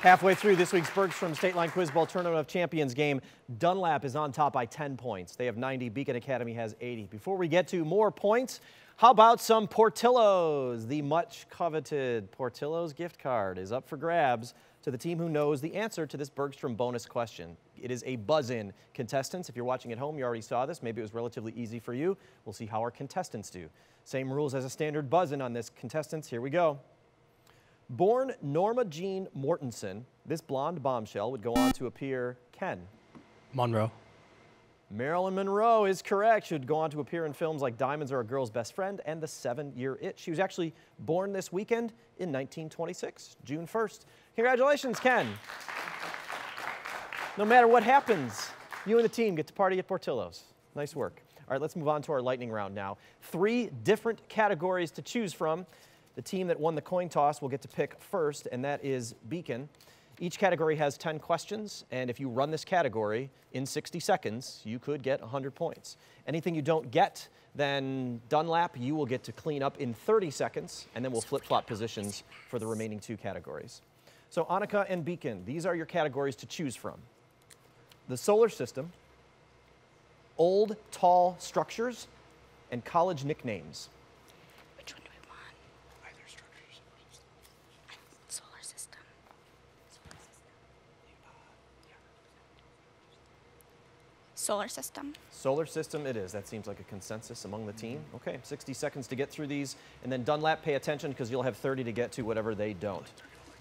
Halfway through this week's Bergstrom State Line Quiz Bowl Tournament of Champions game, Dunlap is on top by 10 points. They have 90, Beacon Academy has 80. Before we get to more points, how about some Portillo's? The much coveted Portillo's gift card is up for grabs to the team who knows the answer to this Bergstrom bonus question. It is a buzz-in. Contestants, if you're watching at home, you already saw this. Maybe it was relatively easy for you. We'll see how our contestants do. Same rules as a standard buzz-in on this. Contestants, here we go. Born Norma Jean Mortensen, this blonde bombshell would go on to appear Ken. Monroe. Marilyn Monroe is correct. She would go on to appear in films like Diamonds Are a Girl's Best Friend and The 7-Year Itch. She was actually born this weekend in 1926, June 1st. Congratulations, Ken. No matter what happens, you and the team get to party at Portillo's. Nice work. All right, let's move on to our lightning round now. 3 different categories to choose from. The team that won the coin toss will get to pick first, and that is Beacon. Each category has 10 questions, and if you run this category in 60 seconds, you could get 100 points. Anything you don't get, then Dunlap, you will get to clean up in 30 seconds, and then we'll flip-flop positions for the remaining 2 categories. So Annika and Beacon, these are your categories to choose from. The solar system, old, tall structures, and college nicknames. Which one do we want? Either structures. Solar system. Solar system. Solar system it is. That seems like a consensus among the team. Okay, 60 seconds to get through these. And then Dunlap, pay attention because you'll have 30 to get to whatever they don't.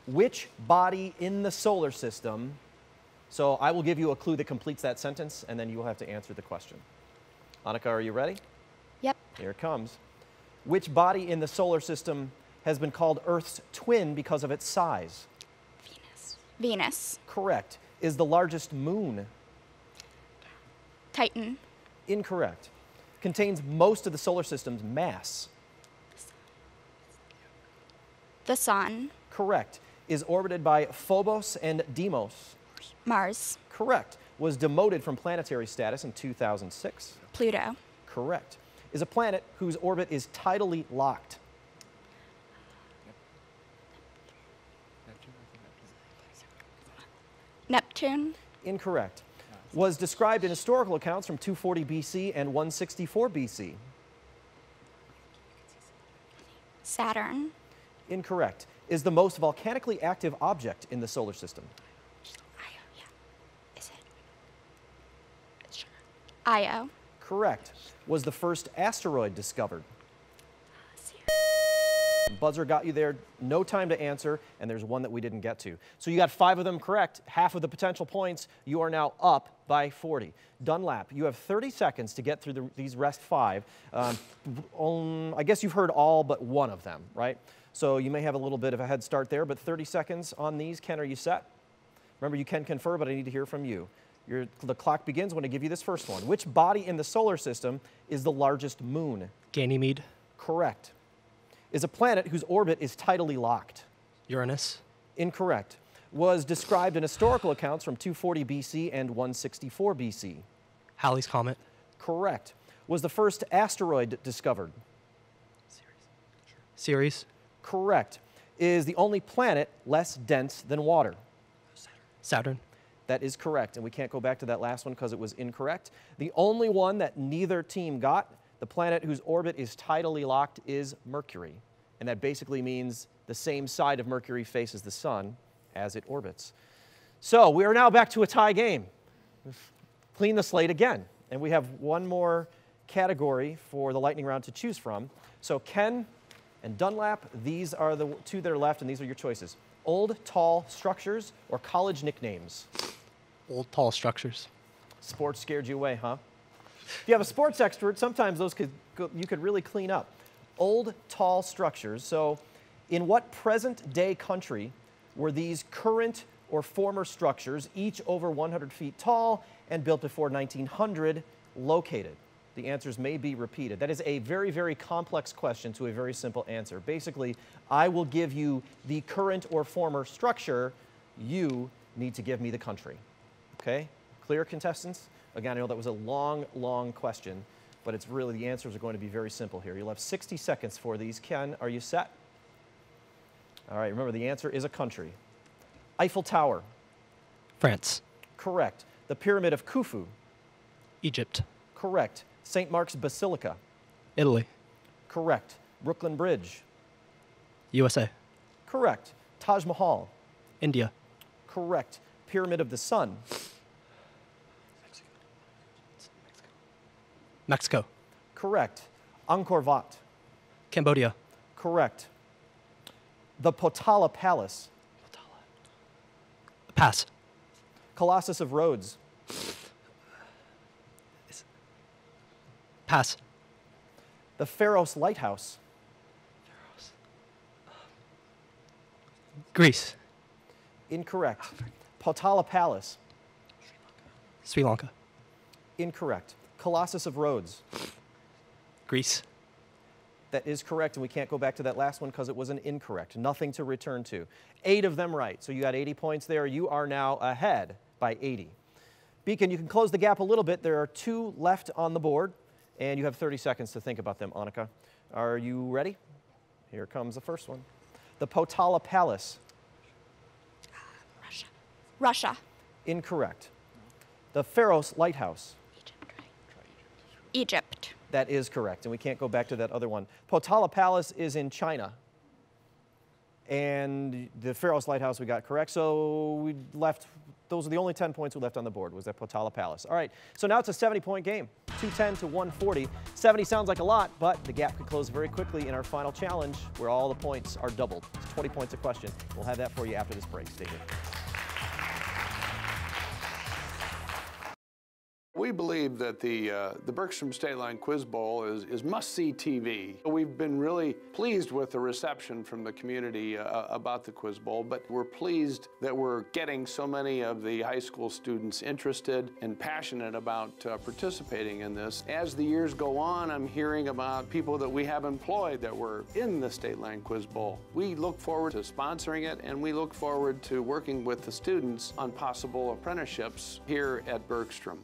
Which body in the solar system? So I will give you a clue that completes that sentence, and then you will have to answer the question. Annika, are you ready? Yep. Here it comes. Which body in the solar system has been called Earth's twin because of its size? Venus. Venus. Correct. Is the largest moon? Titan. Incorrect. Contains most of the solar system's mass? The sun. Correct. Is orbited by Phobos and Deimos? Mars. Correct. Was demoted from planetary status in 2006? Pluto. Correct. Is a planet whose orbit is tidally locked? Neptune. Incorrect. Was described in historical accounts from 240 BC and 164 BC? Saturn. Incorrect. Is the most volcanically active object in the solar system? Io. Yeah. Is it? It's sure. Io. Correct. Was the first asteroid discovered? Buzzer got you there, no time to answer, and there's one that we didn't get to. So you got 5 of them correct, half of the potential points. You are now up by 40. Dunlap, you have 30 seconds to get through these rest 5. I guess you've heard all but one of them, right? So you may have a little bit of a head start there, but 30 seconds on these. Ken, are you set? Remember, you can confer, but I need to hear from you. The clock begins when I give you this first one. Which body in the solar system is the largest moon? Ganymede. Correct. Is a planet whose orbit is tidally locked? Uranus. Incorrect. Was described in historical accounts from 240 BC and 164 BC? Halley's Comet. Correct. Was the first asteroid discovered? Ceres. Correct. Is the only planet less dense than water? Saturn. That is correct, and we can't go back to that last one because it was incorrect. The only one that neither team got, the planet whose orbit is tidally locked, is Mercury. And that basically means the same side of Mercury faces the sun as it orbits. So we are now back to a tie game. We've cleaned the slate again, and we have one more category for the lightning round to choose from. So Ken and Dunlap, these are the 2 that are left, and these are your choices. Old, tall structures or college nicknames? Old, tall structures. Sports scared you away, huh? If you have a sports expert, sometimes those you could really clean up. Old, tall structures. So in what present-day country were these current or former structures, each over 100 feet tall and built before 1900, located? The answers may be repeated. That is a very, very complex question to a very simple answer. Basically, I will give you the current or former structure. You need to give me the country. Okay? Clear, contestants? Again, I know that was a long, long question, but it's really, the answers are going to be very simple here. You'll have 60 seconds for these. Ken, are you set? All right, remember the answer is a country. Eiffel Tower. France. Correct. The Pyramid of Khufu. Egypt. Correct. St. Mark's Basilica. Italy. Correct. Brooklyn Bridge. USA. Correct. Taj Mahal. India. Correct. Pyramid of the Sun. Mexico. Correct. Angkor Wat. Cambodia. Correct. The Potala Palace. Pass. Colossus of Rhodes. Pass. The Pharos Lighthouse. Greece. Incorrect. Potala Palace. Sri Lanka. Incorrect. Colossus of Rhodes. Greece. That is correct, and we can't go back to that last one because it was an incorrect. Nothing to return to. 8 of them right, so you got 80 points there. You are now ahead by 80. Beacon, you can close the gap a little bit. There are 2 left on the board, and you have 30 seconds to think about them, Annika. Are you ready? Here comes the first one. The Potala Palace. Russia. Incorrect. The Pharos Lighthouse. Egypt. That is correct, and we can't go back to that other one. Potala Palace is in China. And the Pharos Lighthouse we got correct, so we left, those are the only 10 points we left on the board, was that Potala Palace. All right, so now it's a 70-point game, 210 to 140. 70 sounds like a lot, but the gap could close very quickly in our final challenge, where all the points are doubled. It's 20 points a question. We'll have that for you after this break. Stay here. We believe that the Bergstrom State Line Quiz Bowl is must-see TV. We've been really pleased with the reception from the community about the Quiz Bowl, but we're pleased that we're getting so many of the high school students interested and passionate about participating in this. As the years go on, I'm hearing about people that we have employed that were in the State Line Quiz Bowl. We look forward to sponsoring it, and we look forward to working with the students on possible apprenticeships here at Bergstrom.